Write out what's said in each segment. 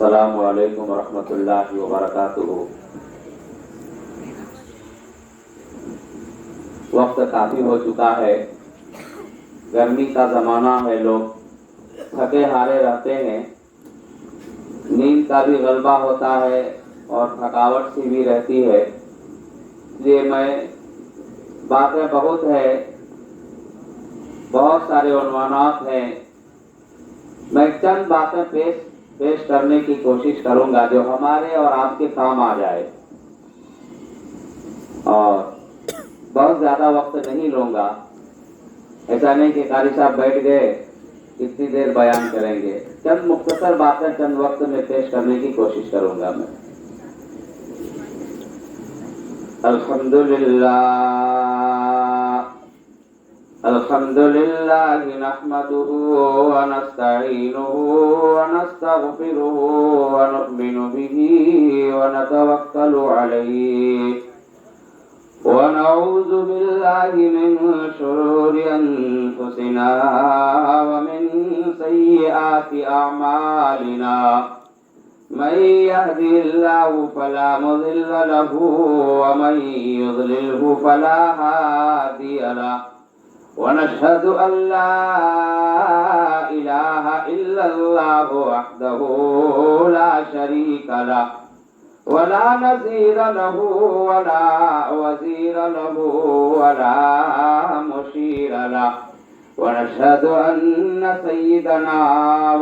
السلام علیکم ورحمۃ اللہ وبرکاتہ۔ وقت کافی ہو چکا ہے، گرمی کا زمانہ ہے، لوگ تھکے ہارے رہتے ہیں، نیند کا بھی غلبہ ہوتا ہے اور تھکاوٹ سی بھی رہتی ہے، اس لیے باتیں بہت ہے، بہت سارے عنوانات ہیں، میں چند باتیں پیش کرنے کی کوشش کروں گا جو ہمارے اور آپ کے کام آ جائے، اور بہت زیادہ وقت نہیں لوں گا۔ ایسا نہیں کہ قاری صاحب بیٹھ گئے اتنی دیر بیان کریں گے، چند مختصر باتیں چند وقت میں پیش کرنے کی کوشش کروں گا میں۔ الحمدللہ نحمده ونستعینه ونستغفره ونؤمن به ونتوکل علیہ ونعوذ باللہ من شرور انفسنا ومن سیئات اعمالنا، من يهده الله فلا مضل له ومن يضلله فلا هادي له، ونشهد أن لا إله إلا الله وحده لا شريك له ولا نظير له ولا وزير له ولا مشير له، ونشهد أن سيدنا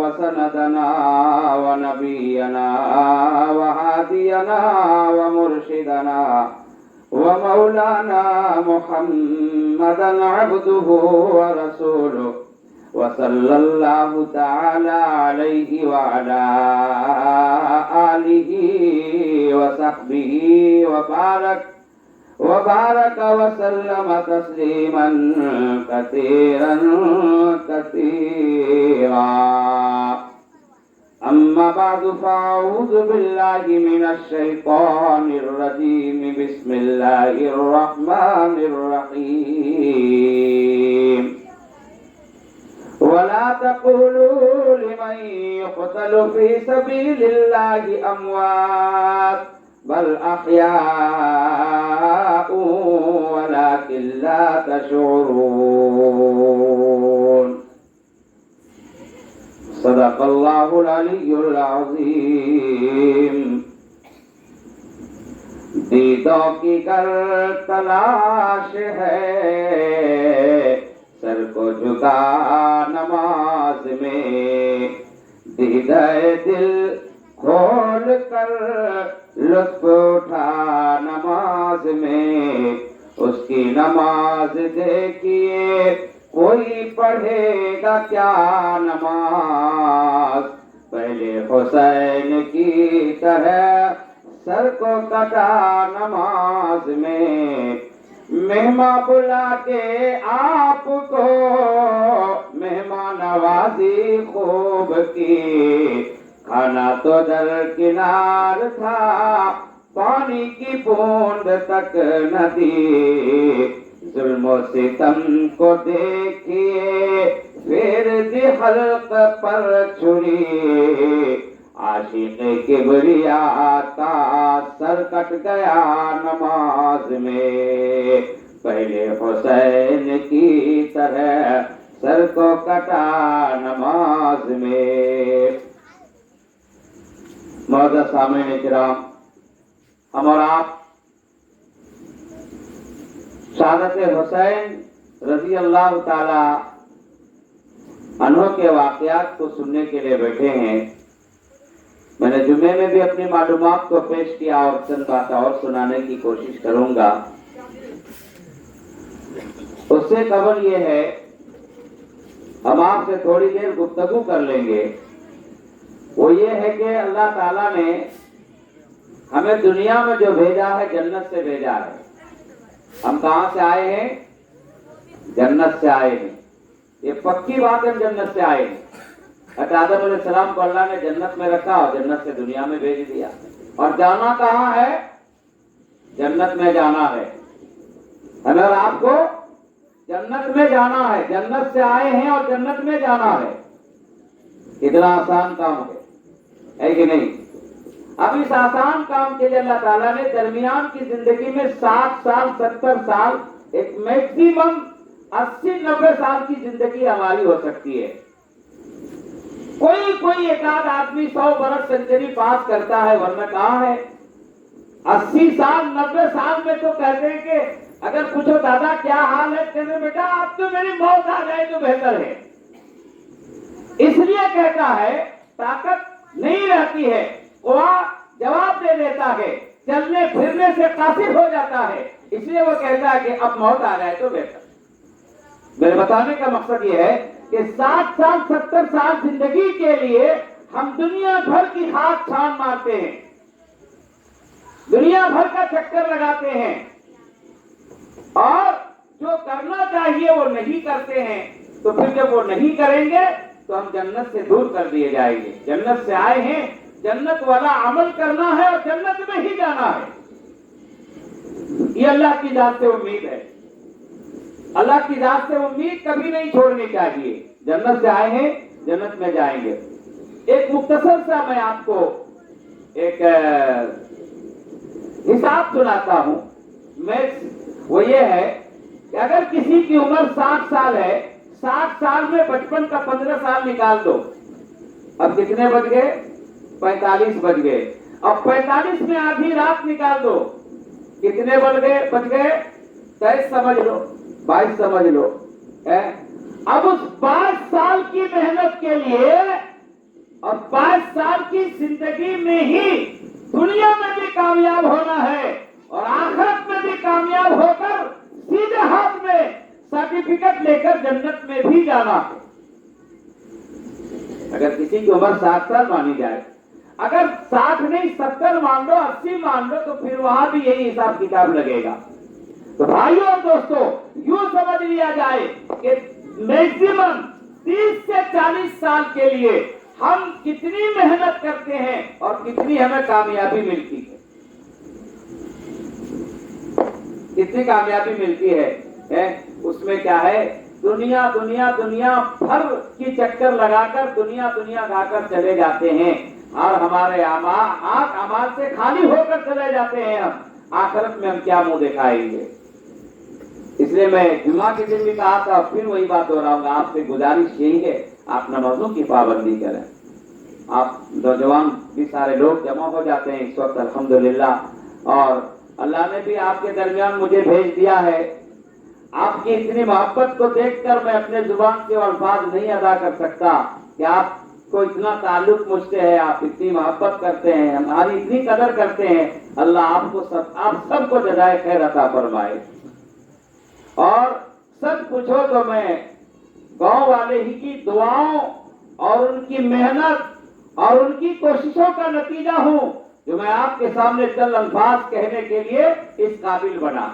وسندنا ونبينا وهادينا ومرشدنا ومولانا محمدا عبده ورسوله، وصلى الله تعالى عليه وعلى آله وصحبه وبارك وسلم تسليما كثيرا كثيرا، أما بعد فأعوذ بالله من الشيطان الرجيم، بسم الله الرحمن الرحيم، ولا تقولوا لمن يقتل في سبيل الله أموات بل أحياء ولكن لا تشعرون، صدق اللہ العلی العظیم۔ دیدوں کی گر تلاش ہے، سر کو جھکا نماز میں، دیدہ دل کھول کر لطف اٹھا نماز میں، اس کی نماز دیکھیے کوئی پڑھے گا کیا نماز، پہلے حسین کی طرح سر کو کٹا نماز میں، مہمان بلا کے آپ کو مہمان نوازی خوب کی، کھانا تو درکنار تھا پانی کی بوند تک نہ دی، ظلم و ستم کو دیکھیے پھر دی حلق پر چھری، عاشق کبریا کا سر کٹ گیا نماز میں، پہلے حسین کی طرح سر کو کٹا نماز میں۔ معزز سامعین کرام، ہم اور آپ شہادت حسین رضی اللہ تعالی عنہ کے واقعات کو سننے کے لیے بیٹھے ہیں۔ میں نے جمعے میں بھی اپنی معلومات کو پیش کیا اور چند باتیں اور سنانے کی کوشش کروں گا۔ اس سے قبل یہ ہے، ہم آپ سے تھوڑی دیر گفتگو کر لیں گے، وہ یہ ہے کہ اللہ تعالیٰ نے ہمیں دنیا میں جو بھیجا ہے جنت سے بھیجا ہے۔ ہم کہاں سے آئے ہیں؟ جنت سے آئے ہیں، یہ پکی بات ہے، جنت سے آئے ہیں۔ آدم علیہ السلام کو اللہ نے جنت میں رکھا اور جنت سے دنیا میں بھیج دیا، اور جانا کہاں ہے؟ جنت میں جانا ہے۔ ہمیں اور آپ کو جنت میں جانا ہے، جنت سے آئے ہیں اور جنت میں جانا ہے۔ کتنا آسان کام ہے۔ ہے کہ نہیں؟ اب اس آسان کام کے لیے اللہ تعالیٰ نے درمیان کی زندگی میں 60 سال 70 سال ایک میکسیمم 80-90 سال کی زندگی ہماری ہو سکتی ہے. کوئی ایک آدھ آدمی 100 برس سینچری پاس کرتا ہے، ورنہ کہاں ہے. 80 سال 90 سال میں تو کہتے ہیں کہ اگر پوچھو دادا کیا حال ہے، کہتے بیٹا اب تو میری موت آ جائے تو بہتر ہے. اس لیے کہتا ہے طاقت نہیں رہتی ہے، وہ جواب دے دیتا ہے، چلنے پھرنے سے قاصر ہو جاتا ہے. اس لیے وہ کہتا ہے کہ اب موت آ جائے تو بہتر. میرے بتانے کا مقصد یہ ہے کہ 60 سال 70 سال زندگی کے لیے ہم دنیا بھر کی خاک چھان مارتے ہیں، دنیا بھر کا چکر لگاتے ہیں، اور جو کرنا چاہیے وہ نہیں کرتے ہیں. تو پھر جب وہ نہیں کریں گے تو ہم جنت سے دور کر دیے جائیں گے. جنت سے آئے ہیں، جنت والا عمل کرنا ہے اور جنت میں ہی جانا ہے. یہ اللہ کی ذات سے امید ہے. اللہ کی ذات سے امید کبھی نہیں چھوڑنی چاہیے. جنت سے آئے ہیں، جنت میں جائیں گے. ایک مختصر سا میں آپ کو ایک حساب سناتا ہوں. وہ یہ ہے کہ اگر کسی کی عمر 60 سال ہے، 60 سال میں بچپن کا 15 سال نکال دو. اب کتنے بج گئے؟ 45 بج گئے. اب 45 میں آدھی رات نکال دو، کتنے بج گئے؟ 23 سمجھ لو، 22 سمجھ لو. اب اس 22 سال کی محنت کے لیے اور 22 سال کی زندگی میں ہی دنیا میں بھی کامیاب ہونا ہے اور آخرت میں بھی کامیاب ہو کر سیدھے ہاتھ میں سرٹیفکیٹ لے کر جنت میں بھی جانا ہے. اگر کسی کی عمر 60 سال مانی جائے، اگر 60 نہیں 70 مان لو، 80 مان لو، تو پھر وہاں بھی یہی حساب کتاب لگے گا. تو بھائیوں اور دوستوں، یوں سمجھ لیا جائے کہ میکسیمم 30 سے 40 سال کے لیے ہم کتنی محنت کرتے ہیں اور کتنی ہمیں کامیابی ملتی ہے. کتنی کامیابی ملتی ہے اس میں کیا ہے؟ دنیا بھر کی چکر لگا کر دنیا کھا کر چلے جاتے ہیں اور ہمارے اعمال سے خالی ہو کر چلے جاتے ہیں. ہم آخرت میں ہم کیا منہ دکھائیں گے؟ اس لیے میں جمعہ کے دن بھی کہا تھا، پھر وہی بات دہراؤں گا. آپ سے گزارش یہی ہے آپ نمازوں کی پابندی کریں. آپ نوجوان بھی سارے لوگ جمع ہو جاتے ہیں اس وقت الحمدللہ، اور اللہ نے بھی آپ کے درمیان مجھے بھیج دیا ہے. آپ کی اتنی محبت کو دیکھ کر میں اپنے زبان سے الفاظ نہیں ادا کر سکتا کہ آپ کو اتنا تعلق مجھ سے ہے، آپ اتنی محبت کرتے ہیں، ہماری اتنی قدر کرتے ہیں. اللہ آپ سب کو جزائے خیر عطا فرمائے. اور سچ پوچھو تو میں گاؤں والے ہی کی دعاؤں اور ان کی محنت اور ان کی کوششوں کا نتیجہ ہوں جو میں آپ کے سامنے چند الفاظ کہنے کے لیے اس قابل بنا.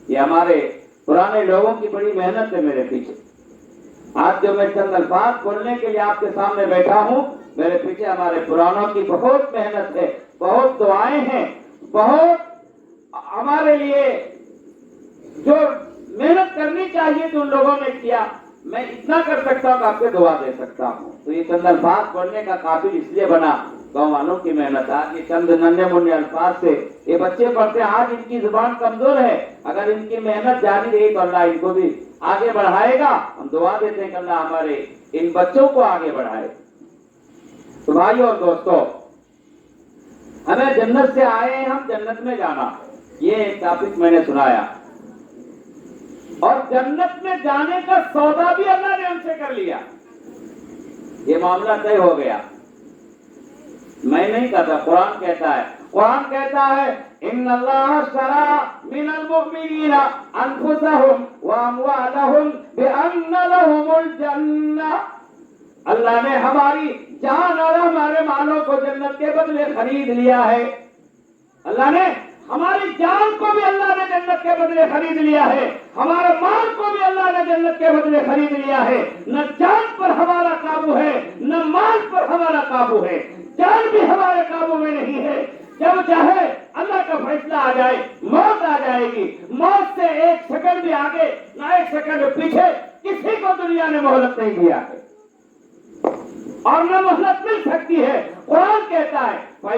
یہ ہمارے پرانے لوگوں کی بڑی محنت ہے میرے پیچھے. آج جو میں چند الفاظ بولنے کے لیے آپ کے سامنے بیٹھا ہوں، میرے پیچھے ہمارے پرانوں کی بہت محنت ہے، بہت دعائیں ہیں، بہت ہمارے لیے جو محنت کرنی چاہیے تو ان لوگوں نے کیا. میں اتنا کر سکتا ہوں کہ آپ کو دعا دے سکتا ہوں. تو یہ چند الفاظ پڑھنے کا قابل اس لیے بنا گاؤں والوں کی محنت. آج یہ چند ننھے منھے الفاظ سے یہ بچے پڑھتے ہیں. آج ان کی زبان کمزور ہے، اگر ان کی محنت جاری رہی تو اللہ ان کو بھی آگے بڑھائے گا. ہم دعا دیتے ہیں کہ اللہ ہمارے ان بچوں کو آگے بڑھائے. تو بھائیو اور دوستو، ہمیں جنت سے آئے ہیں، ہم جنت میں جانا، یہ ایک ٹاپک میں نے سنایا. اور جنت میں جانے کا سودا بھی اللہ نے ہم سے کر لیا. یہ معاملہ طے ہو گیا. میں نہیں کہتا، قرآن کہتا ہے. قرآن کہتا ہے ان اللہ اشتری من المؤمنین انفسهم واموالهم بان لهم الجنہ. اللہ نے ہماری جان اور ہمارے مالوں کو جنت کے بدلے خرید لیا ہے. اللہ نے ہماری جان کو بھی اللہ نے جنت کے بدلے خرید لیا ہے، ہمارے مال کو بھی اللہ نے جنت کے بدلے خرید لیا ہے. نہ جان پر ہمارا قابو ہے، نہ مال پر ہمارا قابو ہے. جان بھی ہمارے قابو میں نہیں ہے. جب چاہے اللہ کا فیصلہ آ جائے، موت آ جائے گی. موت سے ایک سیکنڈ بھی آگے نہ ایک سیکنڈ پیچھے کسی کو دنیا نے مہلت نہیں دیا ہے اور نہ مہلت مل سکتی ہے. قرآن کہتا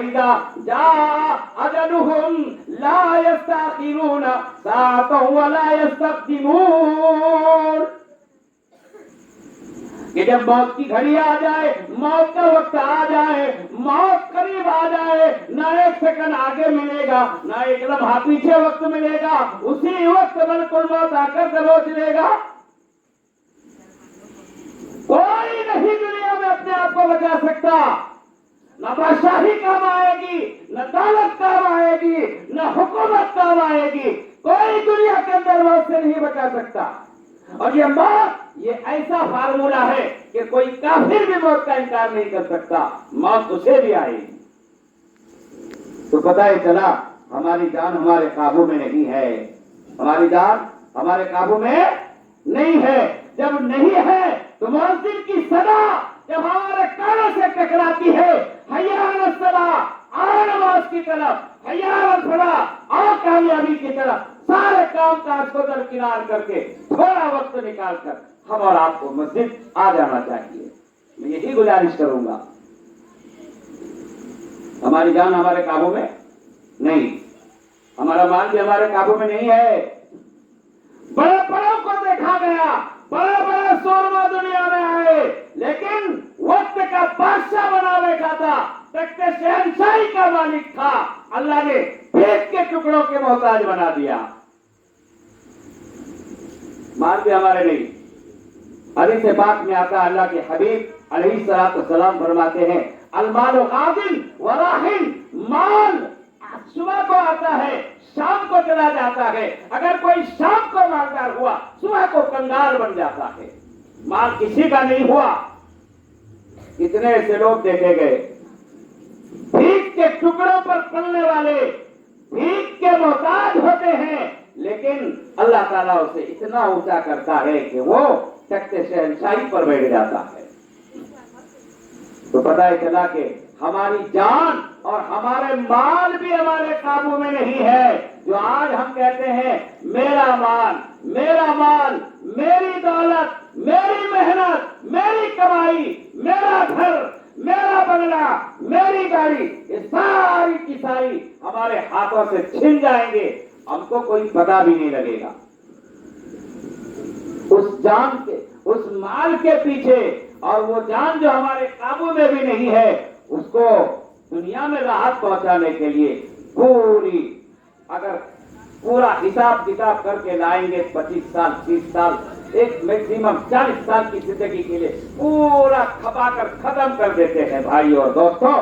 فإذا جاء أجلهم لا يستأخرون ساعة ولا يستقدمون. کہ جب موت کی گھڑی آ جائے، موت کا وقت آ جائے، موت قریب آ جائے، نہ ایک سیکنڈ آگے ملے گا، نہ ایک لمحہ پیچھے وقت ملے گا، اسی وقت ملک الموت آ کر دبوچ لے گا. کوئی نہیں دنیا میں اپنے آپ کو بچا سکتا. نہ بادشاہی کام آئے گی، نہ دولت کام آئے گی، نہ حکومت کام آئے گی. کوئی دنیا کے اندر موت سے نہیں بچا سکتا. اور یہ موت یہ ایسا فارمولا ہے کہ کوئی کافر بھی موت کا انکار نہیں کر سکتا. موت اسے بھی آئے گی. تو پتہ ہی چلا ہماری جان ہمارے قابو میں نہیں ہے. ہماری جان ہمارے قابو میں نہیں ہے. جب نہیں ہے تو مؤذن کی صدا جب ہمارے کانوں سے ٹکراتی ہے، حی علی الصلاۃ، آؤ نماز کی طرف، حی علی الفلاح، آؤ کامیابی کی طرف، سارے کام کاج کو درکنار کر کے تھوڑا وقت نکال کر ہم اور آپ کو مسجد آ جانا چاہیے. میں یہی گزارش کروں گا. ہماری جان ہمارے قابو میں نہیں، ہمارا مال بھی ہمارے قابو میں نہیں ہے. بڑے بڑوں کو دیکھا گیا، بڑے بڑے سورما دنیا میں آئے، لیکن وقت کا بادشاہ بنا بیٹھا تھا، تخت شہنشاہی کا مالک تھا. اللہ نے پیٹ کے ٹکڑوں کے محتاج بنا دیا. مال بھی ہمارے نہیں. حدیث پاک میں آتا اللہ کے حبیب علیہ الصلوۃ والسلام فرماتے ہیں المال غادن وراحل. مال صبح کو آتا ہے، شام کو چلا جاتا ہے. اگر کوئی شام کو مالدار ہوا، صبح کو کنگال بن جاتا ہے. مال کسی کا نہیں ہوا. کتنے ایسے لوگ دیکھے گئے بھیک کے ٹکڑوں پر پلنے والے، بھیک کے محتاج ہوتے ہیں، لیکن اللہ تعالیٰ اسے اتنا اونچا کرتا ہے کہ وہ تخت شہنشاہی پر بیٹھ جاتا ہے. تو پتہ چلا کہ ہماری جان اور ہمارے مال بھی ہمارے قابو میں نہیں ہے. جو آج ہم کہتے ہیں میرا مال، میرا مال، میری دولت، میری محنت، میری کمائی، میرا گھر، میرا بنگلہ، میری گاڑی، یہ ساری کی ساری ہمارے ہاتھوں سے چھن جائیں گے، ہم کو کوئی پتہ بھی نہیں لگے گا. اس جان کے، اس مال کے پیچھے، اور وہ جان جو ہمارے قابو میں بھی نہیں ہے، اس کو دنیا میں راحت پہنچانے کے لیے اگر پورا حساب کتاب کر کے لائیں گے 25 سال، 30 سال، ایک میکسیمم 40 سال کی زندگی کے لیے پورا کھپا کر ختم کر دیتے ہیں. بھائی اور دوستوں،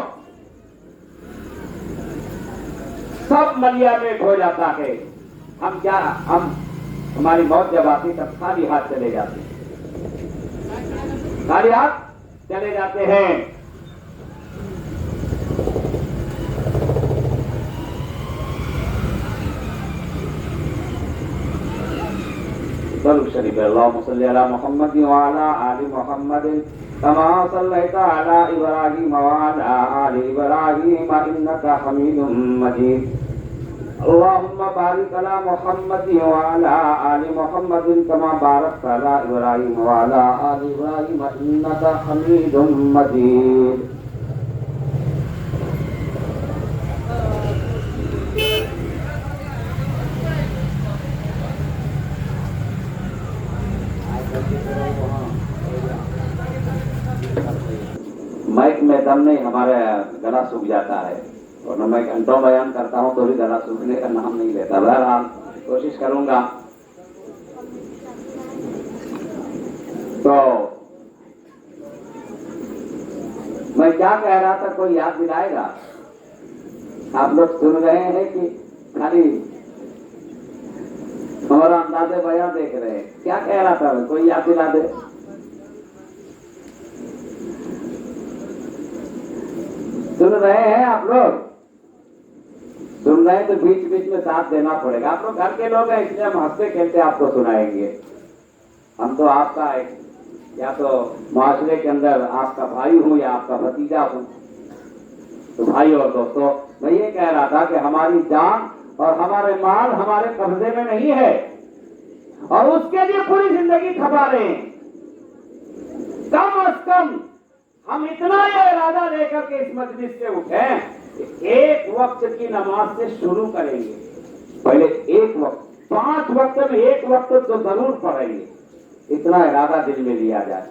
سب ملیا میٹ ہو جاتا ہے. ہماری موت جب آتی تب خالی ہاتھ چلے جاتے ہیں، خالی ہاتھ چلے جاتے ہیں. شریف اللهم صل على محمد وعلى آل محمد كما صليت على إبراهيم وعلى آل إبراهيم إنك حميد مجيد. اللهم بارك على محمد وعلى آل محمد كما باركت على إبراهيم وعلى آل إبراهيم إنك حميد مجيد. مائک میں دم نہیں، ہمارا گلا سوکھ جاتا ہے، اور نہ میں گھنٹوں بیان کرتا ہوں تو بھی گلا سوکھنے کا نام نہیں لیتا. بہرحال کوشش کروں گا. تو میں کیا کہہ رہا تھا، کوئی یاد دلائے گا؟ آپ لوگ سن رہے ہیں کہ خالی ہمارا انداز بیان دیکھ رہے ہیں؟ کیا کہہ رہا تھا، کوئی یاد دلا دے. سن رہے ہیں آپ لوگ؟ سن رہے ہیں تو بیچ بیچ میں ساتھ دینا پڑے گا. آپ لوگ گھر کے لوگ ہیں، اس لیے ہم ہنستے کھیلتے آپ کو سنائیں گے. ہم تو آپ کا یا تو معاشرے کے اندر آپ کا بھائی ہوں یا آپ کا بھتیجا ہوں. تو بھائی اور دوستوں، میں یہ کہہ رہا تھا کہ ہماری جان اور ہمارے مال ہمارے قبضے میں نہیں ہے، اور اس کے لیے پوری زندگی کھپا رہے ہیں. کم از کم ہم اتنا یہ ارادہ لے کر کے اس مجلس سے اٹھیں کہ ایک وقت کی نماز سے شروع کریں گے. پہلے ایک وقت، 5 وقت میں ایک وقت تو ضرور پڑھیں گے. اتنا ارادہ دل میں لیا جائے.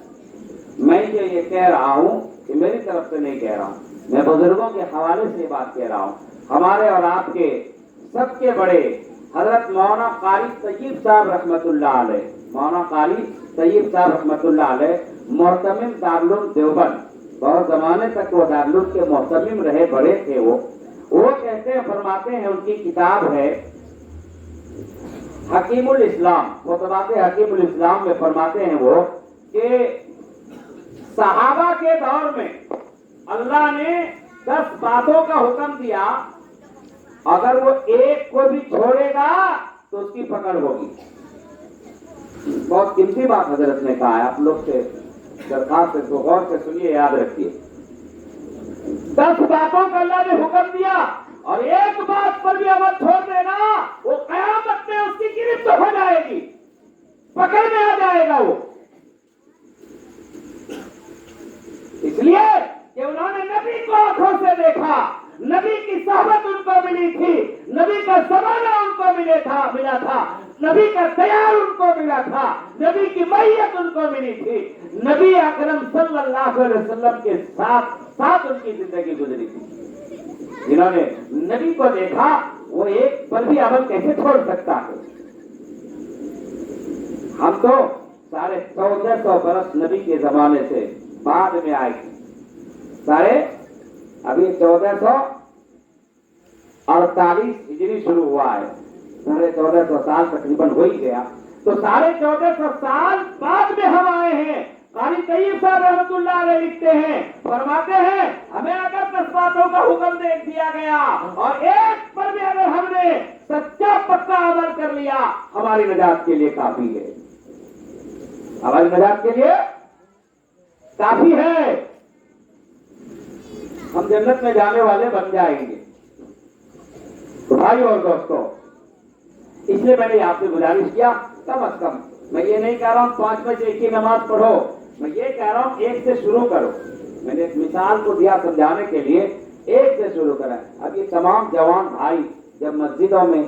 میں یہ کہہ رہا ہوں کہ میری طرف سے نہیں کہہ رہا ہوں، میں بزرگوں کے حوالے سے یہ بات کہہ رہا ہوں. ہمارے اور آپ کے سب کے بڑے حضرت مولانا قاری طیب صاحب رحمۃ اللہ علیہ، مولانا قاری طیب صاحب رحمۃ اللہ علیہ محتمم دارالعلوم دیوبند، بہت زمانے تک وہ دارالعلوم کے محتمم رہے، بڑے تھے. وہ کہتے ہیں، فرماتے ہیں، ان کی کتاب ہے حکیم الاسلام، خطبات حکیم الاسلام میں فرماتے ہیں وہ کہ صحابہ کے دور میں اللہ نے 10 باتوں کا حکم دیا، اگر وہ ایک کو بھی چھوڑے گا تو اس کی پکڑ ہوگی. بہت قیمتی بات حضرت نے کہا ہے، آپ لوگ سے درخواست ہے تو غور سے سنیے، یاد رکھیے. 10 باتوں کا اللہ نے حکم دیا اور ایک بات پر بھی عمل چھوڑ دینا، وہ قیامت میں اس کی گرفت ہو جائے گی، پکڑ میں آ جائے گا وہ. اس لیے کہ انہوں نے نبی کو آنکھوں سے دیکھا، نبی کی صحبت ان کو ملی تھی، نبی کا زمانہ ان کو ملا تھا، نبی کا دیار ان کو ملا تھا، نبی کی معیت ان کو ملی تھی، نبی اکرم صلی اللہ علیہ وسلم کے ساتھ ان کی زندگی گزری تھی. جنہوں نے نبی کو دیکھا وہ ایک پر بھی عمل کیسے چھوڑ سکتا ہے؟ ہم تو 1450 برس نبی کے زمانے سے بعد میں آئے تھے. ابھی 1448 ہجری شروع ہوا ہے، 1450 سال تقریباً ہو ہی گیا. تو 1450 سال بعد میں ہم آئے ہیں. قاری طیب صاحب رحمۃ اللہ علیہ لکھتے ہیں، فرماتے ہیں، ہمیں اگر 10 باتوں کا حکم دیا گیا اور ایک پر بھی اگر ہم نے سچا پکا عمل کر لیا، ہماری نجات کے لیے کافی ہے. ہماری نجات کے لیے کافی ہے. ہم جنت میں جانے والے بن جائیں گے. تو بھائی اور دوستوں، اس لیے میں نے آپ سے گزارش کیا، کم از کم میں یہ نہیں کہہ رہا ہوں 5 بجے ایک ہی نماز پڑھو، میں یہ کہہ رہا ہوں 1 سے شروع کرو. میں نے ایک مثال کو دیا سمجھانے کے لیے، 1 سے شروع کریں. اب یہ تمام جوان بھائی جب مسجدوں میں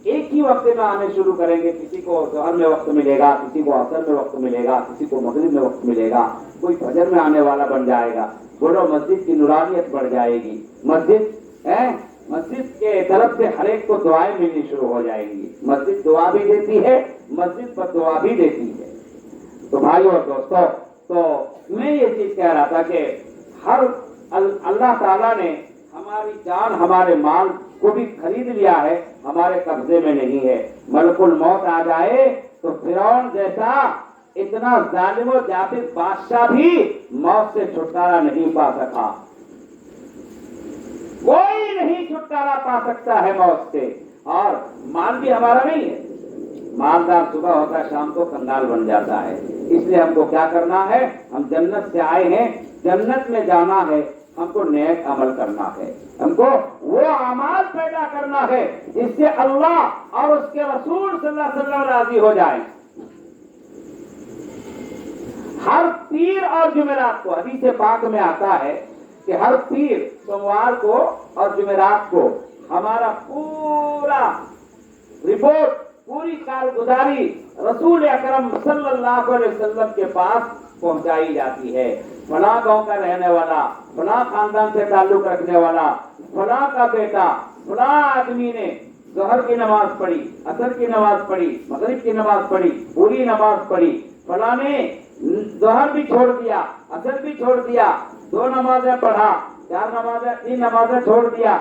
ایک ہی وقت میں آنے شروع کریں گے، کسی کو ظہر میں وقت ملے گا، کسی کو عصر میں وقت ملے گا، کسی کو مغرب میں وقت ملے گا، کوئی فجر میں آنے والا بن جائے گا. بولو مسجد کی نورانیت بڑھ جائے گی. مسجد کے طرف سے ہر ایک کو دعائیں ملنی شروع ہو جائیں گی. مسجد دعا بھی دیتی ہے، مسجد پر دعا بھی دیتی ہے. تو بھائی اور دوستوں، تو میں یہ چیز کہہ رہا تھا کہ اللہ تعالیٰ نے ہماری جان، ہمارے مال کو بھی خرید لیا ہے، ہمارے قبضے میں نہیں ہے. ملک الموت آ جائے تو فرعون جیسا اتنا ظالم و جابر بادشاہ بھی موت سے چھٹکارا نہیں پا سکا. کوئی نہیں چھٹکارا پا سکتا ہے موت سے. اور مال بھی ہمارا نہیں ہے. مالدار صبح ہوتا ہے، شام کو کنگال بن جاتا ہے. اس لیے ہم کو کیا کرنا ہے؟ ہم جنت سے آئے ہیں، جنت میں جانا ہے، ہم کو نیک عمل کرنا ہے، ہم کو وہ اعمال پیدا کرنا ہے جس سے اللہ اور اس کے رسول صلی اللہ علیہ وسلم راضی ہو جائیں. ہر پیر اور جمعرات کو حدیث پاک میں آتا ہے کہ ہر پیر، سوموار کو اور جمعرات کو ہمارا پورا رپورٹ، پوری کارگزاری رسول اکرم صلی اللہ علیہ وسلم کے پاس پہنچائی جاتی ہے. فلاں گاؤں کا رہنے والا، فلاں خاندان سے تعلق رکھنے والا، فلاں کا بیٹا، فلاں آدمی نے ظہر کی نماز پڑھی، عصر کی نماز پڑھی، مغرب کی نماز پڑھی، پوری نماز پڑھی، فلاں نے ظہر بھی چھوڑ دیا، عصر بھی چھوڑ دیا، 2 نمازیں پڑھا، 4 نمازیں، 3 نمازیں چھوڑ دیا.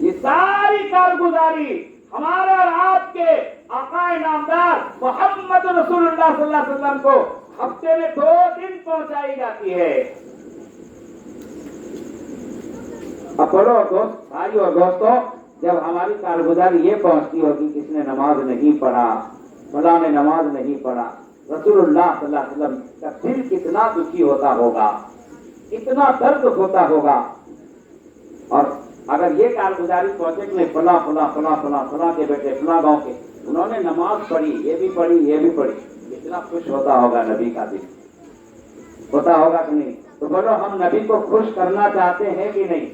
یہ ساری کارگزاری ہمارے اور آپ کے آقا نامدار محمد رسول اللہ صلی اللہ علیہ وسلم کو ہفتے میں 2 دن پہنچائی جاتی ہے. اب بڑو دوست، بھائی اور دوستوں، جب ہماری کارگزاری یہ پہنچتی ہوگی، کس نے نماز نہیں پڑھا، فلاں نے نماز نہیں پڑھا، رسول اللہ صلی اللہ علیہ وسلم کا دل کتنا دکھی ہوتا ہوگا، اتنا درد ہوتا ہوگا. اور اگر یہ کارگزاری پہنچے کہ نہیں، فلاں فلاں فلاں فلاں فلاں کے بیٹے، فلاں گاؤں کے، انہوں نے نماز پڑھی، یہ بھی پڑھی، یہ بھی پڑھی، کتنا خوش ہوتا ہوگا نبی کا دل. ہوتا ہوگا کہ نہیں؟ تو بولو ہم نبی کو خوش کرنا چاہتے ہیں کہ نہیں؟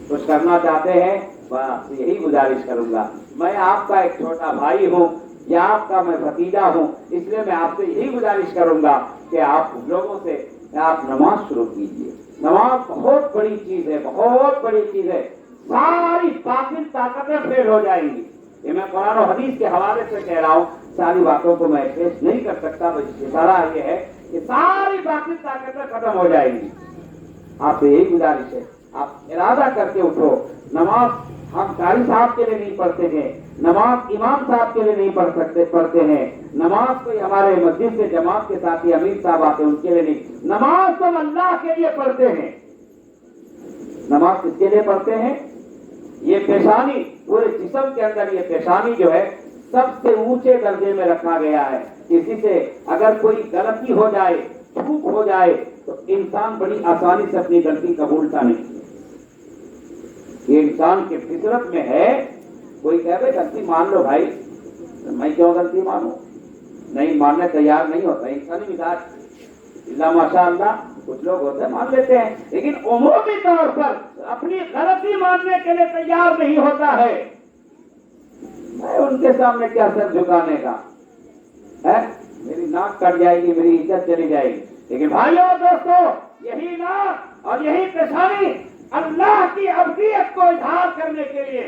خوش کرنا چاہتے ہیں. بس یہی گزارش کروں گا. میں آپ کا ایک چھوٹا بھائی ہوں یا آپ کا میں بھتیجا ہوں, اس لیے میں آپ سے یہی گزارش کروں گا کہ آپ لوگوں سے آپ نماز شروع کیجیے. نماز بہت بڑی چیز ہے, بہت بڑی چیز ہے. ساری باطل طاقتیں فیل ہو جائیں گی. یہ میں قرآن و حدیث کے حوالے سے کہہ رہا ہوں, ساری باتوں کو میں پیش نہیں کر سکتا, بس اشارہ یہ ہے کہ ساری باطل طاقتیں ختم ہو جائیں گی. آپ سے یہی گزارش ہے, آپ ارادہ کر کے اٹھو. نماز ہم قاری صاحب کے لیے نہیں پڑھتے ہیں, نماز امام صاحب کے لیے نہیں پڑھتے ہیں, نماز کوئی ہمارے مسجد سے جماعت کے ساتھی امیر صاحب آتے ہیں ان کے لیے نہیں. نماز تو اللہ کے لیے پڑھتے ہیں. نماز کس کے لیے پڑھتے ہیں؟ یہ پیشانی, پورے جسم کے اندر یہ پیشانی جو ہے سب سے اونچے درجے میں رکھا گیا ہے. کسی سے اگر کوئی غلطی ہو جائے, چوک ہو جائے, تو انسان بڑی آسانی سے اپنی غلطی قبولتا نہیں. یہ انسان کے فطرت میں ہے. کوئی کہے غلطی مان لو بھائی, میں کیوں غلطی مانوں؟ نہیں ماننے تیار نہیں ہوتا. انسانی مزاج, اللہ ماشاء اللہ کچھ لوگ ہوتے ہیں مان لیتے ہیں, لیکن عمومی طور پر اپنی غلطی ماننے کے لیے تیار نہیں ہوتا ہے. میں ان کے سامنے کیا سر جھکانے کا ہے؟ میری ناک کٹ جائے گی, میری عزت چلی جائے گی. لیکن بھائیوں اور دوستوں, یہی ناک اور یہی پیشانی اللہ کی عبدیت کو اظہار کرنے کے لیے,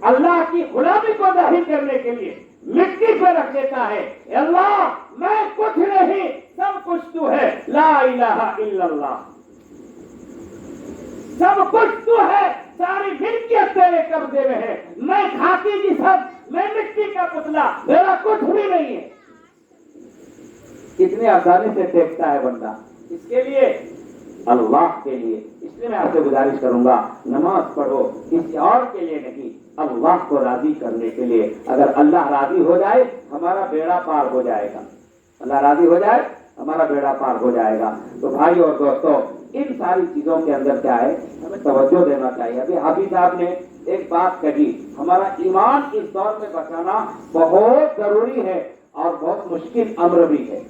اللہ کی غلامی کو ظاہر کرنے کے لیے مٹی پہ رکھ دیتا ہے. اللہ میں کچھ نہیں, سب کچھ تو ہے. لا الہ الا اللہ, سب کچھ تو ہے, ساری ملکیت تیرے قبضے میں ہے. میں کھاتی جسم, میں مٹی کا پتلا, میرا کچھ بھی نہیں ہے. کتنی آسانی سے دیکھتا ہے بندہ. اس کے لیے, اللہ کے لیے. اس لیے میں آپ سے گزارش کروں گا, نماز پڑھو کسی اور کے لیے نہیں, اللہ کو راضی کرنے کے لیے. اگر اللہ راضی ہو جائے ہمارا بیڑا پار ہو جائے گا. اللہ راضی ہو جائے ہمارا بیڑا پار ہو جائے گا. تو بھائی اور دوستوں, ان ساری چیزوں کے اندر کیا ہے, ہمیں توجہ دینا چاہیے. ابھی حافظ صاحب نے ایک بات کہی, ہمارا ایمان اس دور میں بچانا بہت ضروری ہے اور بہت مشکل امر بھی ہے.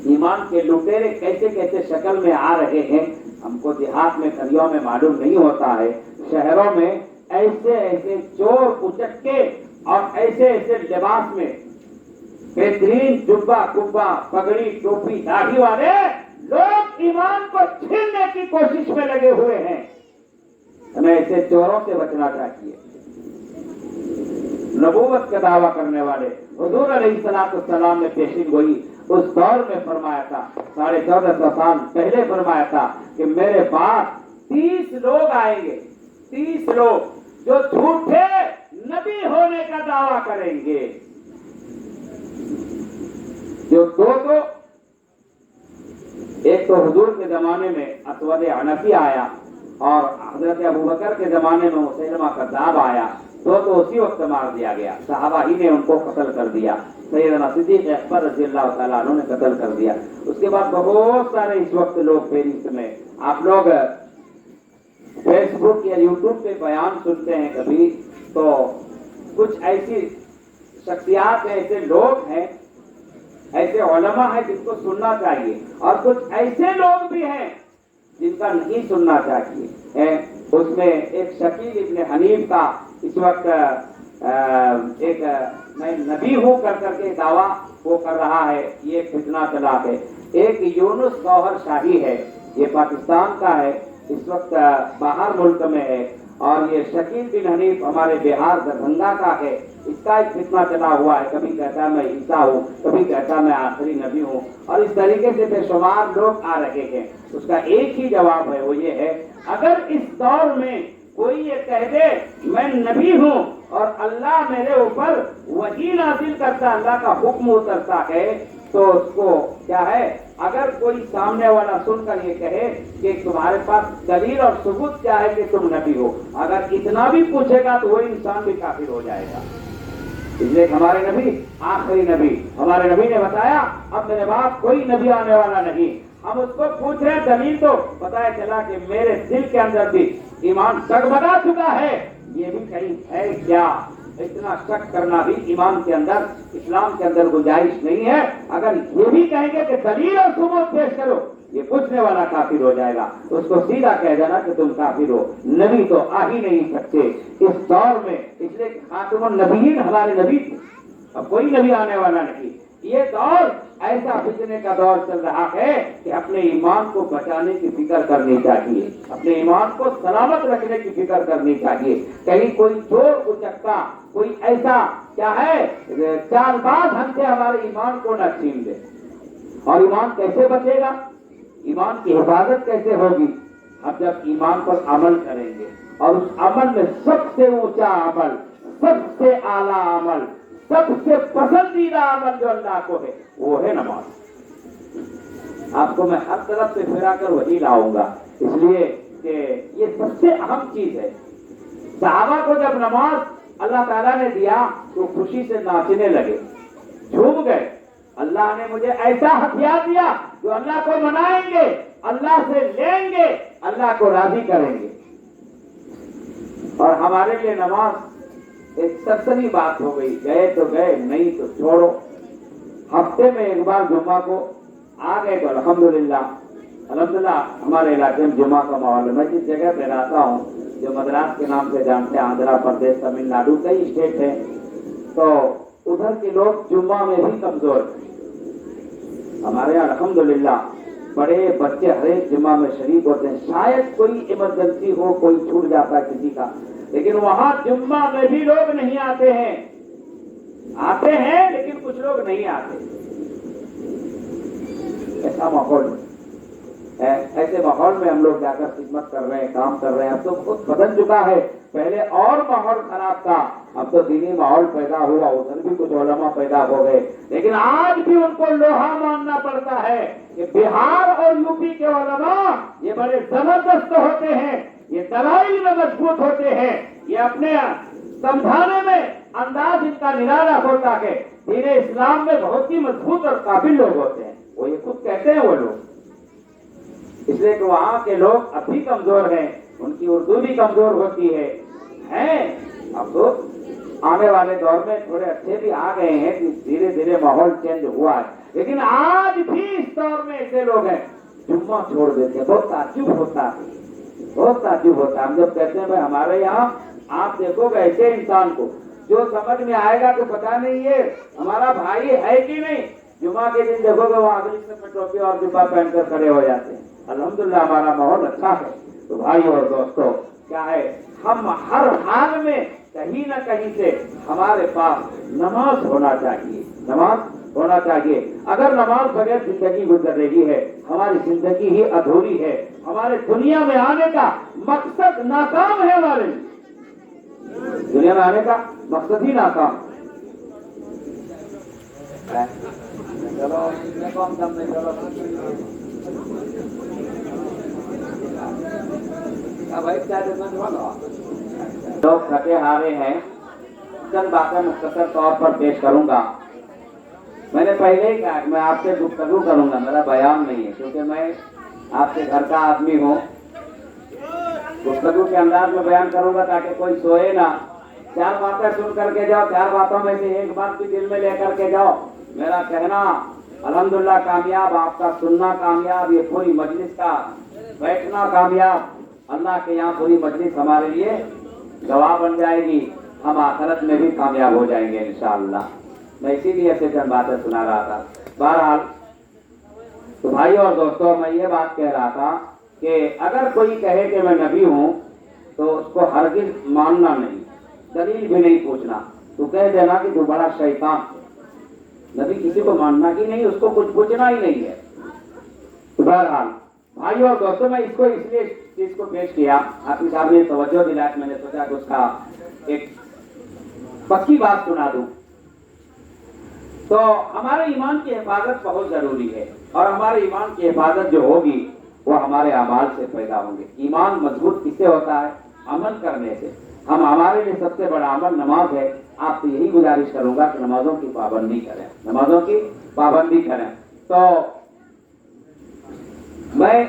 ایمان کے لٹیرے کیسے کیسے شکل میں آ رہے ہیں, ہم کو دیہات میں گلیوں میں معلوم نہیں ہوتا ہے. شہروں میں ایسے ایسے چور اچکے اور ایسے ایسے لباس میں بہترین جبہ کبا پگڑی ٹوپی داڑھی والے لوگ ایمان کو چھیننے کی کوشش میں لگے ہوئے ہیں. ہمیں ایسے چوروں سے بچنا چاہیے. نبوت کا دعویٰ کرنے والے حضور علیہ السلام نے پیشین گوئی اس دور میں فرمایا تھا, 1450 سال پہلے فرمایا تھا کہ میرے پاس 30 لوگ آئیں گے, 30 لوگ جو جھوٹے نبی ہونے کا دعویٰ کریں گے. جو دو ایک تو حضور کے زمانے میں اسود عنسی آیا اور حضرت ابوبکر کے زمانے میں مسیلمہ کذاب آیا. تو اسی وقت مار دیا گیا, صحابہ ہی نے ان کو قتل کر دیا. سیدنا صدیق اکبر رضی اللہ تعالیٰ عنہ نے قتل کر دیا. اس کے بعد بہت سارے اس وقت لوگ فیسبک میں, آپ لوگ فیس بک یا یوٹیوب پہ بیان سنتے ہیں کبھی, تو کچھ ایسی شخصیات ہیں, ایسے لوگ ہیں, ایسے علماء ہیں جن کو سننا چاہیے, اور کچھ ایسے لوگ بھی ہیں جن کا نہیں سننا چاہیے. اس میں ایک شکیل ابن حنیف کا اس وقت ایک میں نبی ہوں کر کے دعویٰ وہ کر رہا ہے, یہ فتنہ چلا ہے. ایک یونس گوہر شاہی ہے, یہ پاکستان کا ہے, اس وقت باہر ملک میں ہے. اور یہ شکیل بن حنیف ہمارے بہار دربھنگا کا ہے. اس کا ایک فتنہ چلا ہوا ہے, کبھی کہتا میں عیسیٰ ہوں, کبھی کہتا میں آخری نبی ہوں, اور اس طریقے سے بے شمار لوگ آ رہے ہیں. اس کا ایک ہی جواب ہے, وہ یہ ہے, اگر اس دور میں کوئی یہ کہہ دے میں نبی ہوں اور اللہ میرے اوپر وحی نازل کرتا, اللہ کا حکم اترتا ہے, تو اس کو کیا ہے, اگر کوئی سامنے والا سن کر یہ کہے کہ تمہارے پاس دلیل اور ثبوت کیا ہے کہ تم نبی ہو, اگر اتنا بھی پوچھے گا تو وہ انسان بھی کافر ہو جائے گا. اس لیے ہمارے نبی آخری نبی, ہمارے نبی نے بتایا اب میرے بعد کوئی نبی آنے والا نہیں. ہم اس کو پوچھ رہے ہیں دلیل, تو پتہ چلا کہ میرے دل کے اندر بھی ایمان ڈگمگا چکا ہے. یہ بھی کہیں ہے کیا اتنا شک کرنا بھی ایمان کے اندر، اسلام کے اندر گنجائش نہیں ہے۔ اگر یہ بھی کہیں گے کہ دلیل اور ثبوت پیش کرو، یہ پوچھنے والا کافر ہو جائے گا، تو اس کو سیدھا کہہ دینا کہ تم کافر ہو، نبی تو آ ہی نہیں سکتے اس دور میں، اس لیے کہ خاتم النبیین ہمارے نبی تھے، اب کوئی نبی آنے والا نہیں۔ یہ دور ایسا فتنے کا دور چل رہا ہے کہ اپنے ایمان کو بچانے کی فکر کرنی چاہیے، اپنے ایمان کو سلامت رکھنے کی فکر کرنی چاہیے۔ کہیں کوئی چور اچکا، کوئی ایسا کیا ہے چال باز ہم سے ہمارے ایمان کو نہ چھین لے۔ اور ایمان کیسے بچے گا، ایمان کی حفاظت کیسے ہوگی؟ ہم جب ایمان پر عمل کریں گے، اور اس عمل میں سب سے اونچا عمل، سب سے اعلیٰ عمل، سب سے پسندیدہ عمل جو اللہ کو ہے وہ ہے نماز۔ آپ کو میں ہر طرف سے پھرا کر وہی لاؤں گا، اس لیے کہ یہ سب سے اہم چیز ہے۔ صحابہ کو جب نماز اللہ تعالیٰ نے دیا تو خوشی سے ناچنے لگے، جھوم گئے۔ اللہ نے مجھے ایسا ہتھیار دیا جو اللہ کو منائیں گے، اللہ سے لیں گے، اللہ کو راضی کریں گے۔ اور ہمارے لیے نماز ایک سرسری بات ہو گئی، گئے تو گئے، نہیں تو چھوڑو۔ ہفتے میں ایک بار جمعہ کو آ گئے تو الحمدللہ ہمارے علاقے میں جمعہ کا ماحول ہے۔ میں جس جگہ پہ رہتا ہوں جو مدراس کے نام سے جانتے ہیں، آندھرا پردیش، تمل ناڈو، کئی اسٹیٹ ہیں، تو ادھر کے لوگ جمعہ میں بھی کمزور ہیں۔ ہمارے یہاں الحمدللہ بڑے بچے ہر ایک جمعہ میں شریک ہوتے ہیں، شاید کوئی ایمرجنسی ہو، کوئی چھوٹ جاتا ہے کسی کا، لیکن وہاں جمعہ میں بھی لوگ نہیں آتے ہیں، آتے ہیں لیکن کچھ لوگ نہیں آتے۔ ایسا ماحول ہے، ایسے ماحول میں ہم لوگ جا کر خدمت کر رہے ہیں، کام کر رہے ہیں۔ اب تو خود بدل چکا ہے، پہلے اور ماحول خراب تھا، اب تو دینی ماحول پیدا ہوا، ادھر بھی کچھ علماء پیدا ہو گئے، لیکن آج بھی ان کو لوہا ماننا پڑتا ہے کہ بہار اور یوپی کے علماء یہ بڑے زبردست ہوتے ہیں، یہ دلائل میں مضبوط ہوتے ہیں، یہ اپنے سمجھانے میں انداز ان کا نرالا ہوتا ہے، دین اسلام میں بہت ہی مضبوط اور قابل لوگ ہوتے ہیں، وہ یہ خود کہتے ہیں وہ لوگ۔ اس لیے کہ وہاں کے لوگ اب بھی کمزور ہیں، ان کی اردو بھی کمزور ہوتی ہے۔ اب تو آنے والے دور میں تھوڑے اچھے بھی آ گئے ہیں، دھیرے دھیرے ماحول چینج ہوا ہے، لیکن آج بھی اس دور میں ایسے لوگ ہیں جمعہ چھوڑ دیتے ہیں۔ بہت تعجب ہوتا ہے، بہت تعجب ہوتا ہے۔ ہم جب کہتے ہیں بھائی ہمارے یہاں آپ دیکھو گے ایسے انسان کو جو سمجھ میں آئے گا کہ پتہ نہیں یہ ہمارا بھائی ہے کہ نہیں، جمعہ کے دن دیکھو گے وہ اگلی سے ٹوپی اور جبہ پہن کر کھڑے ہو جاتے ہیں۔ الحمدللہ ہمارا ماحول اچھا ہے۔ تو بھائی اور دوستو کیا ہے، ہم ہر حال میں کہیں نہ کہیں سے ہمارے پاس نماز ہونا چاہیے، نماز ہونا چاہیے۔ اگر نماز بغیر زندگی گزر رہی ہے، ہماری زندگی ہی ادھوری ہے، ہمارے دنیا میں آنے کا مقصد ناکام ہے، ہمارے دنیا میں آنے کا مقصد ہی ناکام۔ چلو لوگ تھکے ہارے ہیں، چند باتیں مختصر طور پر پیش کروں گا۔ میں نے پہلے ہی کہا کہ میں آپ سے گفتگو کروں گا، میرا بیان نہیں ہے، کیونکہ میں آپ کے گھر کا آدمی ہوں۔ گفتگو کے انداز میں بیان کروں گا تاکہ کوئی سوئے نہ، چار باتیں سن کر کے جاؤ، چار باتوں میں سے ایک بات بھی دل میں لے کر کے جاؤ۔ میرا کہنا الحمدللہ کامیاب، آپ کا سننا کامیاب، یہ پوری مجلس کا بیٹھنا کامیاب۔ اللہ کے یہاں پوری مجلس ہمارے لیے گواہ بن جائے گی، ہم آخرت میں بھی کامیاب ہو جائیں گے انشاءاللہ۔ میں اسی لیے ایسے چند باتیں سنا رہا تھا۔ بہرحال تو بھائی اور دوستوں، میں یہ بات کہہ رہا تھا کہ اگر کوئی کہے کہ میں نبی ہوں تو اس کو ہرگز ماننا نہیں، دلیل بھی نہیں پوچھنا، تو کہہ دینا کہ تو بڑا شیطان۔ نبی کسی کو ماننا ہی نہیں، اس کو کچھ پوچھنا ہی نہیں ہے۔ بہرحال بھائی اور دوستوں، میں اس کو اس لیے چیز کو پیش کیا، آپ کی صاحب نے توجہ دلایا، میں نے سوچا کہ اس کا ایک پکی بات سنا دوں۔ تو ہمارے ایمان کی حفاظت بہت ضروری ہے، اور ہمارے ایمان کی حفاظت جو ہوگی وہ ہمارے اعمال سے پیدا ہوں گے۔ ایمان مضبوط کس سے ہوتا ہے؟ عمل کرنے سے۔ ہمارے لیے سب سے بڑا عمل نماز ہے۔ آپ سے یہی گزارش کروں گا کہ نمازوں کی پابندی کریں، نمازوں کی پابندی کریں۔ تو میں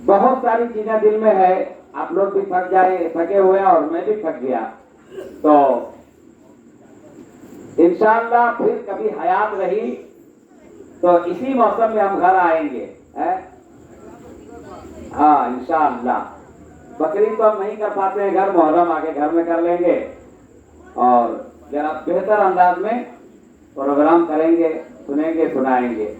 بہت ساری چیزیں دل میں ہے، آپ لوگ بھی تھکے ہوئے ہیں اور میں بھی تھک گیا، تو انشاءاللہ پھر کبھی حیات رہی تو اسی موسم میں ہم گھر آئیں گے. ہاں انشاءاللہ. بقرعید تو ہم نہیں کر پاتے ہیں گھر، محرم آ کے گھر میں کر لیں گے اور ذرا بہتر انداز میں پروگرام کریں گے، سنیں گے، سنائیں گے.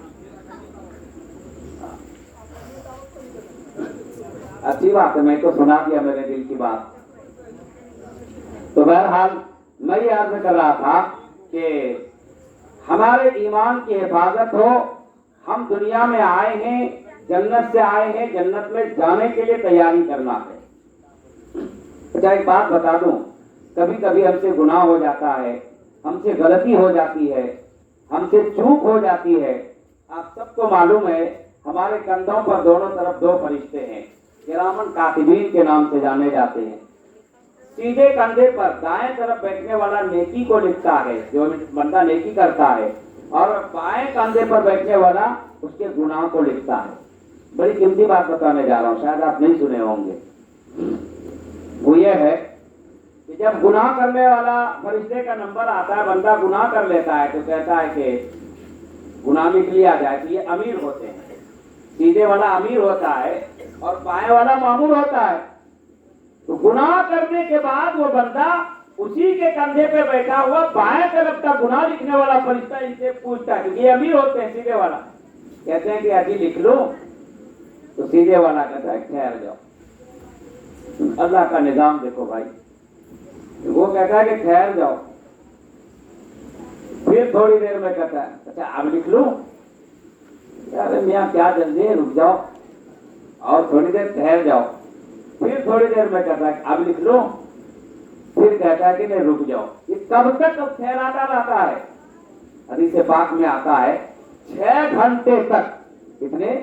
اچھی بات ہے، میں تو سنا دیا میرے دل کی بات. تو بہرحال میں یہ عرض کر رہا تھا کہ ہمارے ایمان کی حفاظت ہو. ہم دنیا میں آئے ہیں، جنت سے آئے ہیں، جنت میں جانے کے لیے تیاری کرنا ہے. اچھا ایک بات بتا دوں، کبھی کبھی ہم سے گناہ ہو جاتا ہے، ہم سے غلطی ہو جاتی ہے، ہم سے چوک ہو جاتی ہے. آپ سب کو معلوم ہے ہمارے کندھوں پر دونوں طرف دو فرشتے ہیں، کرامن کاتبین کے نام سے جانے جاتے ہیں. سیدھے کندھے پر دائیں طرف بیٹھنے والا نیکی کو لکھتا ہے، جو بندہ نیکی کرتا ہے، اور بائیں کندھے پر بیٹھنے والا اس کے گناہ کو لکھتا ہے. بڑی قیمتی بات بتانے جا رہا ہوں، شاید آپ نہیں سنے ہوں گے. وہ یہ ہے کہ جب گناہ کرنے والا فرشتے کا نمبر آتا ہے، بندہ گناہ کر لیتا ہے تو کہتا ہے کہ گناہ لکھ لیا جائے. کہ یہ امیر ہوتے ہیں، سیدھے والا امیر ہوتا ہے اور بائیں والا مامور ہوتا ہے. تو گناہ کرنے کے بعد وہ بندہ اسی کے کندھے پہ بیٹھا ہوا بائیں طرف کا گناہ لکھنے والا فرشتہ ان سے پوچھتا ہے کہ یہ امیر ہوتے ہیں. سیدھے والا کہتے ہیں کہ ابھی لکھ لو. تو سیدھے والا کہتا ہے ٹھہر جاؤ. اللہ کا نظام دیکھو بھائی. وہ کہتا ہے کہ ٹھہر جاؤ. پھر تھوڑی دیر میں کہتا ہے اچھا اب لکھ لوں. ارے میاں کیا جلدی ہے، رک جاؤ اور تھوڑی دیر ٹھہر جاؤ. پھر تھوڑی دیر میں کہتا ہے اب لکھ لوں. پھر کہتا ہے کہ نہیں رک جاؤ. یہ کب تک ٹھہراتا رہتا ہے؟ حدیث پاک میں آتا ہے 6 گھنٹے تک. کتنے؟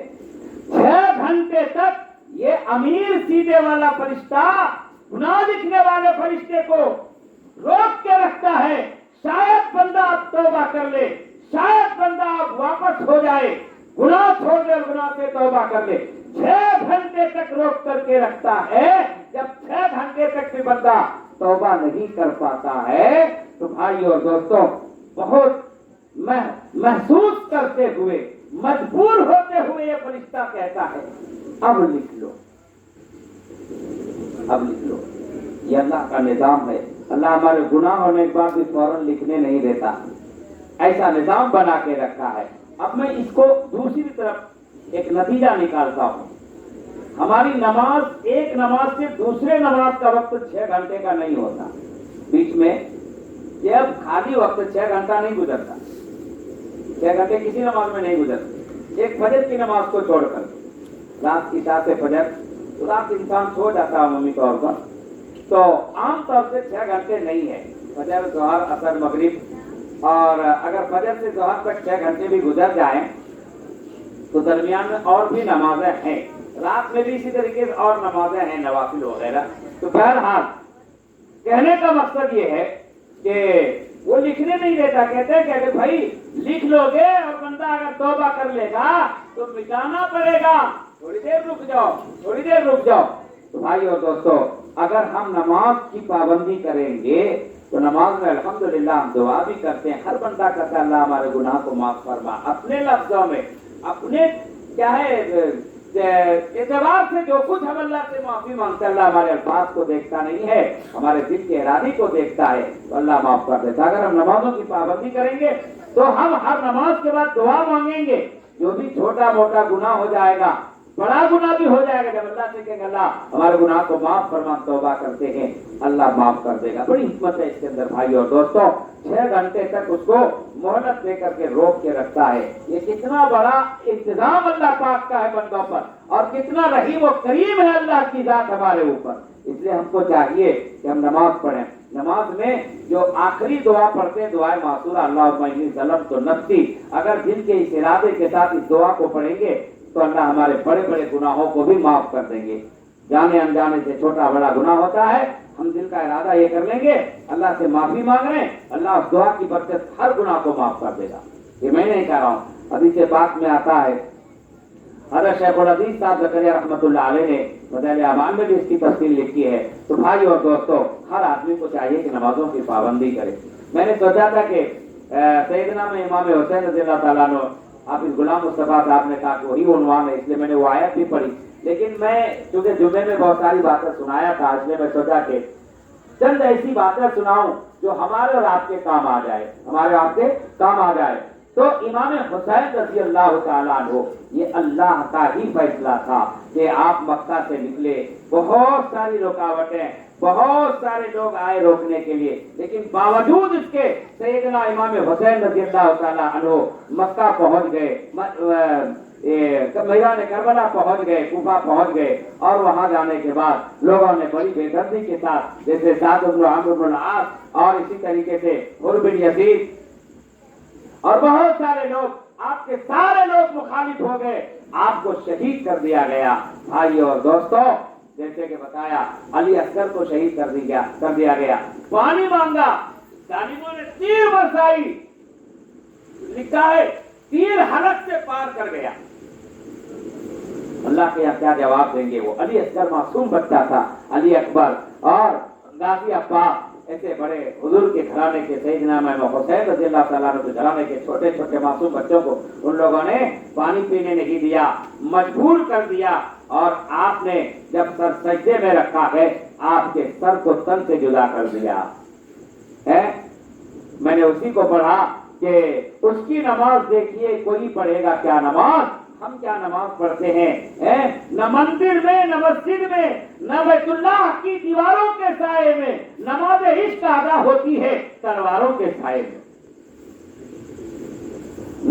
6 گھنٹے تک یہ امیر سیدھے والا فرشتہ گناہ لکھنے والے فرشتے کو روک کے رکھتا ہے. شاید بندہ اب توبہ کر لے، شاید بندہ اب واپس ہو جائے، گناہ چھوڑ دے اور گناہ سے توبہ کر لے. 6 گھنٹے تک روک کر کے رکھتا ہے. جب 6 گھنٹے تک بھی بندہ توبہ نہیں کر پاتا ہے تو بھائی اور دوستوں بہت محسوس کرتے ہوئے، مجبور ہوتے ہوئے یہ فرشتہ کہتا ہے اب لکھ لو، اب لکھ لو. یہ اللہ کا نظام ہے. اللہ ہمارے گناہ ہونے کے بعد بھی فوراً لکھنے نہیں دیتا، ایسا نظام بنا کے رکھا ہے. اب میں اس کو دوسری طرف ایک نتیجہ نکالتا ہوں. ہماری نماز، ایک نماز سے دوسرے نماز کا وقت 6 گھنٹے کا نہیں ہوتا. بیچ میں یہ اب خالی وقت 6 گھنٹہ نہیں گزرتا. 6 گھنٹے کسی نماز میں نہیں گزرتے. ایک فجر کی نماز کو چھوڑ کر، رات کی عشاء سے فجر، تو رات انسان سو جاتا ہے عمومی طور پر. تو عام طور سے 6 گھنٹے نہیں ہے. فجر، ظہر، عصر، مغرب، اور اگر فجر سے ظہر تک 6 گھنٹے بھی گزر جائیں تو درمیان میں اور بھی نمازیں ہیں. رات میں بھی اسی طریقے سے اور نمازیں ہیں، نوافل وغیرہ. تو بہرحال کہنے کا مقصد یہ ہے کہ وہ لکھنے نہیں دیتا. کہتے ہیں کہ بھائی لکھ لو گے اور بندہ اگر توبہ کر لے گا تو مٹانا پڑے گا. تھوڑی دیر رک جاؤ، تھوڑی دیر رک جاؤ. تو بھائی اور دوستو اگر ہم نماز کی پابندی کریں گے تو نماز میں الحمدللہ ہم دعا بھی کرتے ہیں. ہر بندہ کہتا ہے اللہ ہمارے گناہ کو معاف فرما. اپنے لفظوں میں، اپنے کیا ہے اعتبار سے جو کچھ ہم اللہ سے معافی مانگتے ہیں، اللہ ہمارے الفاظ کو دیکھتا نہیں ہے، ہمارے دل کے ارادے کو دیکھتا ہے تو اللہ معاف کر دیتا. اگر ہم نمازوں کی پابندی کریں گے تو ہم ہر نماز کے بعد دعا مانگیں گے. جو بھی چھوٹا موٹا گناہ ہو جائے گا، بڑا گناہ بھی ہو جائے گا، جب اللہ سے کہیں گے اللہ ہمارے گناہ کو معاف فرما، توبہ کرتے ہیں، اللہ معاف کر دے گا. بڑی حکمت ہے اس کے اندر بھائی اور دوستوں. 6 گھنٹے تک اس کو مہلت دے کر کے روک کے رکھتا ہے. یہ کتنا بڑا انتظام اللہ پاک کا ہے بندوں پر، اور کتنا رحیم و کریم ہے اللہ کی ذات ہمارے اوپر. اس لیے ہم کو چاہیے کہ ہم نماز پڑھیں. نماز میں جو آخری دعا پڑھتے ہیں دعائے معصورہ، اللہم انی ظلمت نفسی، اگر دل کے اس ارادے کے ساتھ اس دعا کو پڑھیں گے تو اللہ ہمارے بڑے بڑے گناہوں کو بھی معاف کر دیں گے. جانے انجانے سے چھوٹا بڑا گناہ ہوتا ہے، ہم دل کا ارادہ یہ کر لیں گے اللہ سے معافی مانگ رہے ہیں، اللہ اس دعا کی برکت ہر گناہ کو معاف کر دے گا. یہ میں نہیں کہہ رہا ہوں، حدیث پاک میں آتا ہے حضرت شیخ الحدیث صاحب زکریا رحمۃ اللہ علیہ نے فضائل اعمال میں بھی اس کی تفصیل لکھی ہے. تو بھائی اور دوستو، ہر آدمی کو چاہیے کہ نمازوں کی پابندی کرے. میں نے سوچا تھا کہ سیدنا میں امام حسین رضی اللہ تعالیٰ عنہ، حافظ غلام مصطفیٰ صاحب نے کہا کہ وہی عنوان ہے، اس لیے میں نے وہ آیت بھی پڑھی. لیکن میں چونکہ جمعے میں بہت ساری باتیں سنایا تھا، اس لیے میں سوچا کہ چند ایسی باتیں سناؤں جو ہمارے اور آپ کے کام آ جائے، ہمارے آپ کے کام آ جائے. تو امام حسین رضی اللہ تعالیٰ عنہ، یہ اللہ کا ہی فیصلہ تھا کہ آپ مکہ سے نکلے. بہت ساری رکاوٹیں، بہت سارے لوگ آئے روکنے کے لیے، لیکن باوجود اس کے سیدنا امام حسین رضی اللہ تعالیٰ عنہ مکہ پہنچ گئے، میدان کربلا پہنچ گئے، کوفہ پہنچ گئے. اور وہاں جانے کے بعد لوگوں نے بڑی بے دردی کے ساتھ، جیسے سعد بن عمرو بن العاص اور اسی طریقے سے حر بن یزید اور بہت سارے لوگ، آپ کے سارے لوگ مخالف ہو گئے، آپ کو شہید کر دیا گیا. بھائیو اور دوستو، جیسے کہ بتایا، علی اصغر کو شہید کر دیا گیا. پانی مانگا، ظالموں نے تیر برسائی، لکھا ہے تیر حلق سے پار کر گیا. اللہ کے یہاں کیا جواب دیں گے؟ وہ علی اصغر معصوم بچہ تھا، علی اکبر اور غازی عباس ایسے بڑے حضور کے گھرانے کے سیدنا امام حسین رضی اللہ تعالیٰ عنہ کے گھرانے کے چھوٹے چھوٹے معصوم بچوں کو ان لوگوں نے پانی پینے نہیں دیا، مجبور کر دیا. اور آپ نے جب سر سجدے میں رکھا ہے، آپ کے سر کو تن سے جدا کر دیا ہے. میں نے اسی کو پڑھا کہ اس کی نماز دیکھیے، کوئی پڑھے گا کیا نماز؟ ہم کیا نماز پڑھتے ہیں؟ نہ مندر میں، نہ مسجد میں، نہ بیت اللہ کی دیواروں کے سائے میں. نماز عشق ادا ہوتی ہے تلواروں کے سائے میں.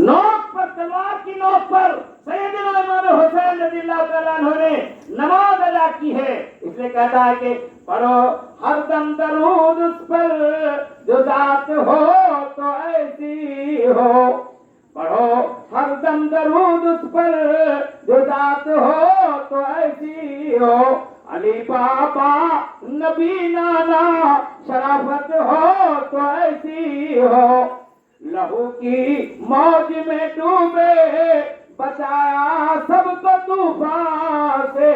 نوک پر، تلوار کی نوک پر سیدنا امام حسین رضی اللہ تعالیٰ عنہ نے نماز ادا کی ہے. اس لیے کہتا ہے کہ پڑھو ہر دم درود اس پر جو ذات ہو تو ایسی ہو. پڑھو ہر دم درود اس پر جو ذات ہو تو ایسی ہو. علی بابا نبی نانا شرافت ہو تو ایسی ہو. لہو کی موج میں ڈوبے بچایا سب کو طوفان سے.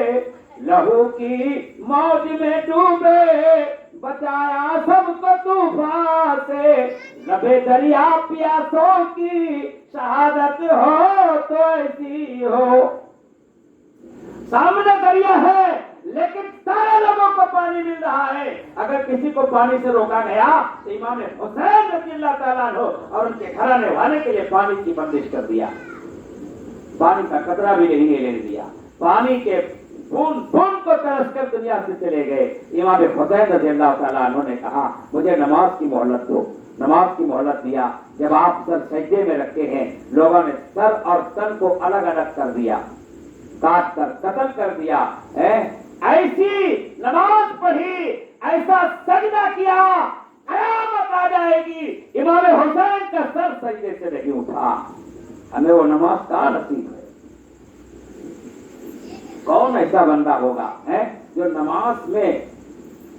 لہو کی موج میں ڈوبے بچایا سب کو طوفان سے. لبے دریا پیاسوں کی شہادت ہو تو ایسی ہو. سامنے دریا ہے لیکن سارے لوگوں کو پانی مل رہا ہے. اگر کسی کو پانی سے روکا گیا تو امام حسین رضی اللہ تعالیٰ عنہ اور ان کے گھرانے والے کے لیے پانی کی بندش کر دیا. پانی کا قطرہ بھی نہیں لینے دیا. پانی کے بوند بوند کو ترس کر دنیا سے چلے گئے. امام حسین رضی اللہ تعالیٰ عنہ نے کہا مجھے نماز کی مہلت دو. نماز کی مہلت دیا. جب آپ سر سجدے میں رکھے ہیں، لوگوں نے سر اور تن کو الگ الگ کر دیا، کاٹ کر قتل کر دیا. ایسی نماز پڑھی، ایسا سجدہ کیا، قیامت آ جائے گی امام حسین کا سر سجدے سے نہیں اٹھا. ہمیں وہ نماز کہاں نصیب ہے؟ کون ایسا بندہ ہوگا جو نماز میں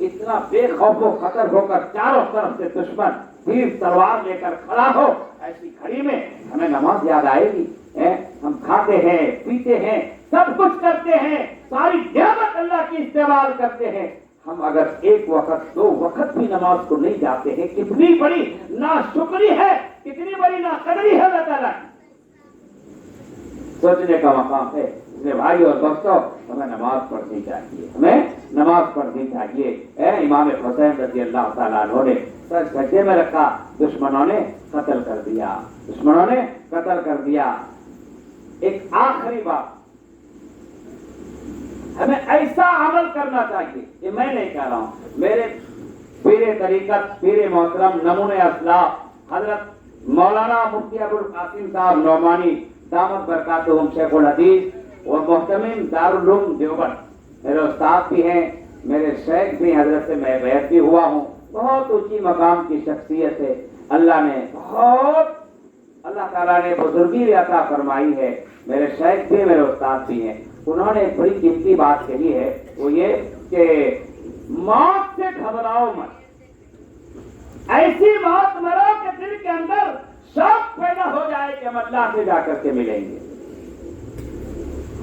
اتنا بے خوف و خطر ہو کر چاروں طرف سے دشمن تیر تلوار لے کر کھڑا ہو؟ ایسی گھڑی میں ہمیں نماز یاد آئے گی. ہم کھاتے ہیں، پیتے ہیں، سب کچھ کرتے ہیں، ساری نعمت اللہ کی استعمال کرتے ہیں. ہم اگر ایک وقت، دو وقت بھی نماز کو نہیں جاتے ہیں، کتنی بڑی ناشکری ہے، کتنی بڑی ناقدری ہے اللہ تعالیٰ کی. سوچنے کا مقام ہے. بھائی اور دوستوں، ہمیں نماز پڑھنی چاہیے، ہمیں نماز پڑھنی چاہیے. امام حسین رضی اللہ تعالیٰ عنہ نے سر سجدے میں رکھا، دشمنوں نے قتل کر دیا، دشمنوں نے قتل کر دیا. ایک آخری بات، ہمیں ایسا عمل کرنا چاہیے، یہ میں نہیں کہہ رہا ہوں، میرے پیر طریقت، پیر محترم، نمونہ اسلاف حضرت مولانا مفتی ابو القاسم صاحب نعمانی دامت برکاتہم شیخ الحدیث اور محتمم دارالعلوم دیوبند میرے استاد بھی ہیں، میرے شیخ بھی، حضرت سے میں بیعت بھی ہوا ہوں. بہت اونچی مقام کی شخصیت ہے. اللہ نے بہت، اللہ تعالیٰ نے بزرگی بھی عطا فرمائی ہے. میرے شیخ بھی، میرے استاد بھی ہیں. انہوں نے ایک بڑی قیمتی بات کہی ہے، وہ یہ کہ موت سے گھبراؤ مت. ایسی موت مرو کہ دل کے اندر شوق پیدا ہو جائے کہ ہم اللہ سے جا کر کے ملیں گے.